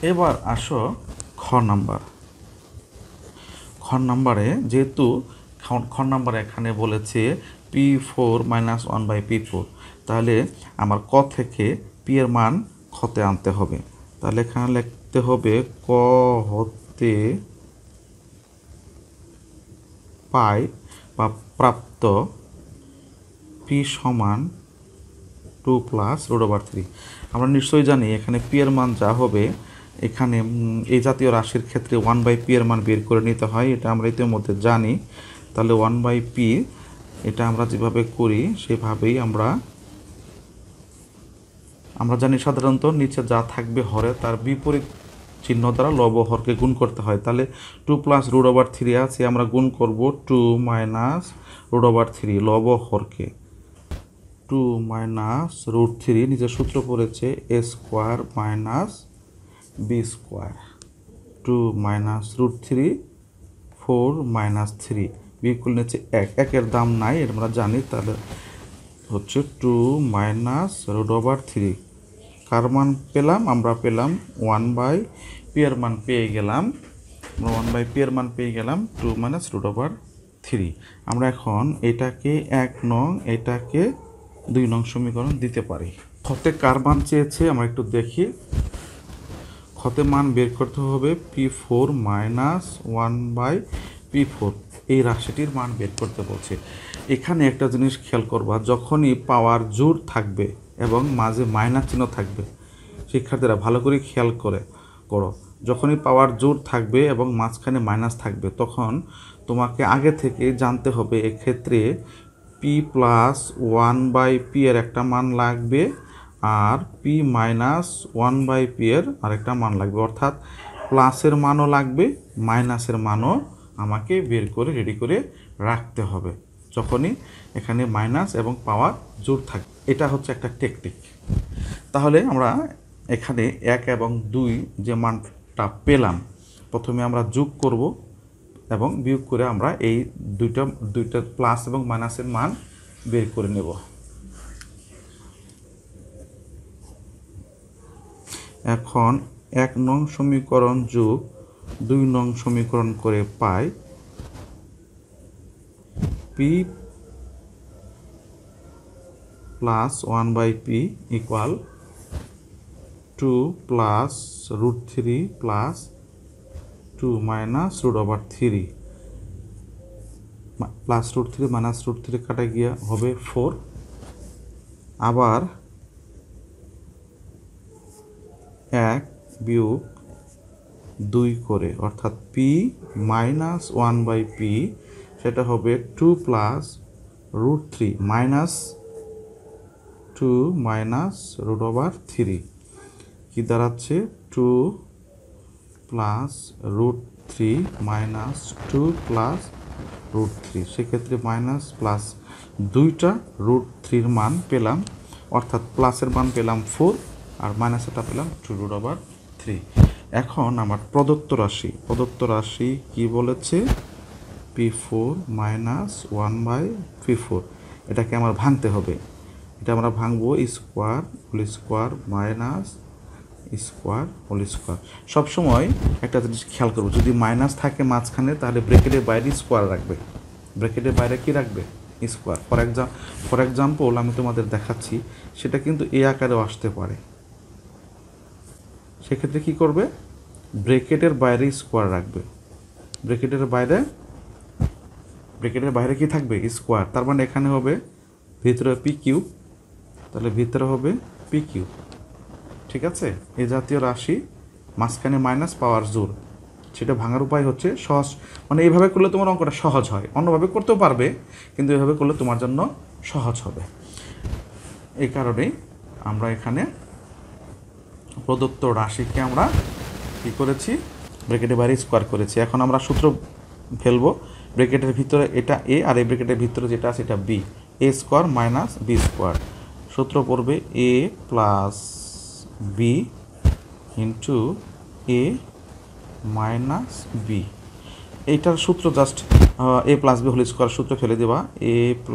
এবার আসো খ নাম্বার। খ নাম্বারে যেহেতু খ নাম্বারে এখানে বলেছে P4 - 1/P4, তাহলে আমার ক থেকে পি এর মান খতে আনতে হবে। তাহলে এখানে লিখতে হবে ক হতে পাই বা প্রাপ্ত পি সমান 2 + √3। আমরা নিশ্চয়ই জানি এখানে পি এর মান যা হবে, এখানে এই জাতীয় রাশির ক্ষেত্রে 1/p এর মান বের করে নিতে হয়, এটা আমরা ইতিমধ্যে জানি। তাহলে 1/p এটা আমরা যেভাবে করি সেভাবেই আমরা জানি সাধারণত নিচে যা থাকবে হরে তার বিপরীত চিহ্ন দ্বারা লব হরকে গুণ করতে হয়। তাহলে 2 + √3 আছে, আমরা গুণ করব 2 - √3 লব হরকে। 2 - √3 নিচের সূত্র পড়েছে a² - b²। 2 - √3 4 - 3 বিয়োগ নিচে 1, 1-এর দাম নাই, এটা আমরা জানি। তাহলে হচ্ছে 2 - √3। কার মান পেলাম? আমরা পেলাম 1/p এর মান পেয়ে গেলাম। আমরা 1/p এর মান পেয়ে গেলাম 2 - √3। আমরা এখন এটাকে 1 নং, এটাকে 2 নং সমীকরণ দিতে পারি। খতে কার মান চেয়েছে আমরা একটু দেখি। খতে মান বের করতে হবে P4 - 1/P4, এই রাশিটির মান বের করতে বলছে। এখানে একটা জিনিস খেয়াল করবা, যখনই পাওয়ার জোড় থাকবে এবং মাঝে মাইনাস চিহ্ন থাকবে, শিক্ষার্থীরা ভালো করে খেয়াল করো, যখনই পাওয়ার জোড় থাকবে এবং মাঝখানে মাইনাস থাকবে, তখন তোমাকে আগে থেকে জানতে হবে এক্ষেত্রে P + 1/p এর একটা মান লাগবে আর P - 1/p এর আরেকটা মান লাগবে, অর্থাৎ প্লাসের মানও লাগবে, মাইনাসের মানও আমাকে বের করে রেডি করে রাখতে হবে যখনই এখানে মাইনাস এবং পাওয়ার জোড় থাকবে। এটা হচ্ছে একটা টেকনিক। তাহলে আমরা এখানে 1 এবং 2 যে মানটা পেলাম, প্রথমে আমরা যোগ করব এবং বিয়োগ করে আমরা এই দুইটা প্লাস এবং মাইনাসের মান বের করে নেব। এখন 1 নং সমীকরণ যোগ 2 নং সমীকরণ করে পাই P + 1/p = 2 + √3 + 2 - √3। প্লাস √3 মাইনাস √3 কাটা গিয়ে হবে 4। আবার 1 বিয়োগ 2 করে, অর্থাৎ P - 1/p সেটা হবে 2 + √3 মাইনাস 2 - √3, কি দাঁড়াচ্ছে 2 + √3 মাইনাস 2 + √3। সেক্ষেত্রে মাইনাস প্লাস দুইটা √3 মান পেলাম, অর্থাৎ প্লাসের মান পেলাম 4 আর মাইনাসেরটা পেলাম 2 √3। এখন আমার প্রদত্ত রাশি কি বলেছে? P4 - 1/P4। এটাকে আমার ভাঙতে হবে। এটা আমরা ভাঙবো square whole square minus square whole square. সবসময় একটা জিনিস খেয়াল করবো, যদি মাইনাস থাকে মাঝখানে তাহলে ব্র্যাকেটের বাইরে স্কোয়ার রাখবে, ব্র্যাকেটের বাইরে কি রাখবে? স্কোয়ার। ফর এক্সাম্পল আমি তোমাদের দেখাচ্ছি, সেটা কিন্তু এই আকারেও আসতে পারে। সেক্ষেত্রে কি করবে? ব্র্যাকেটের বাইরে স্কোয়ার রাখবে। ব্র্যাকেটের বাইরে কি থাকবে? স্কোয়ার। তার মানে এখানে হবে ভিতরে P3, তাহলে ভিতরে হবে P3। ঠিক আছে? এই জাতীয় রাশি মাঝখানে মাইনাস পাওয়ার জোর, সেটা ভাঙার উপায় হচ্ছে সহজ, মানে এইভাবে করলে তোমার অঙ্কটা সহজ হয়। অন্যভাবে করতেও পারবে, কিন্তু এইভাবে করলে তোমার জন্য সহজ হবে। এই কারণেই আমরা এখানে প্রদত্ত রাশিকে আমরা কী করেছি? ব্র্যাকেটের বাইরে স্কোয়ার করেছি। এখন আমরা সূত্র ফেলবো। ব্র্যাকেটের ভিতরে এটা এ আর এই ব্র্যাকেটের ভিতরে যেটা আছে এটা বি, a² - b²। সূত্র পড়বে a + b into a - b। এইটার সূত্র just a + b whole square সূত্র ফেলে দেবা, a +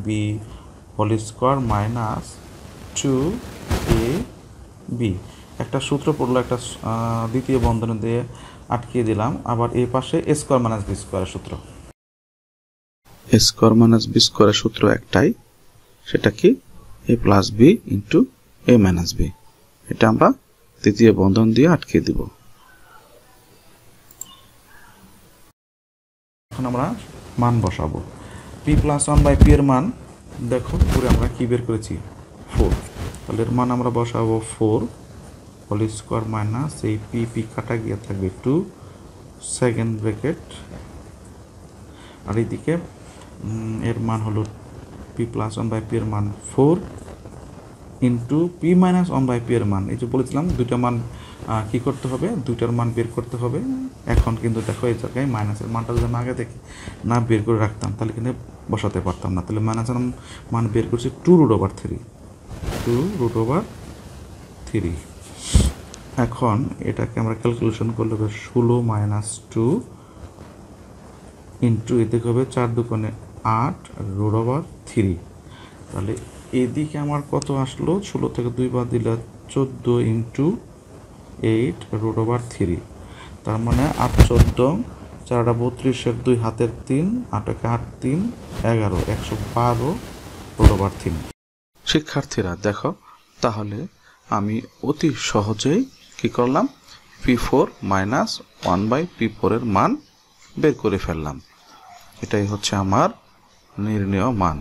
b whole square minus 2ab। একটা সূত্র পড়লো, একটা দ্বিতীয় বন্ধনী দিয়ে আটকিয়ে দিলাম। আবার এই পাশে এ স্কোয়ার মাইনাস বি স্কোয়ারের সূত্র, এ স্কোয়ার মাইনাস বি স্কোয়ারের সূত্র একটাই, সেটা কি এ প্লাস বি ইন্টু এ মাইনাস বি। এটা আমরা তৃতীয় বন্ধন দিয়ে আটকিয়ে দিব। এখন আমরা মান বসাবো। P plus one by P এর মান দেখো পুরো আমরা কি বের করেছি 4, তাহলে এর মান আমরা বসাবো 4 হোল স্কোয়ার মাইনাস এই পি পি কাটা গিয়ে থাকবে 2 সেকেন্ড ব্র্যাকেট, আর এইদিকে এর মান হলো P plus one by P এর মান 4 into P minus one by P এর মান। এই যে বলেছিলাম দুইটা মান কি করতে হবে, দুইটার মান বের করতে হবে। এখন কিন্তু দেখো এই জায়গায় মাইনাসের মানটা যদি আমি আগে থেকে না বের করে রাখতাম তাহলে কিন্তু বসাতে পারতাম না। তাহলে মাইনাসের মান বের করছি 2√3, 2√3। এখন এটাকে আমরা ক্যালকুলেশন করলে হবে 16 মাইনাস 2 ইন্টু এদিকে হবে 4 দুগুণে 8 √3। তাহলে এদিকে আমার কত আসলো, 16 থেকে 2 বাদ দিলে 14 ইন্টু 8 √3। তার মানে 8 14 4 32 2 হাতের 3 8 8 3 11 112 √3। শিক্ষার্থীরা দেখো, তাহলে আমি অতি সহজেই কি করলাম, P4 মাইনাস 1/P4 এর মান বের করে ফেললাম। এটাই হচ্ছে আমার নির্ণেয় মান।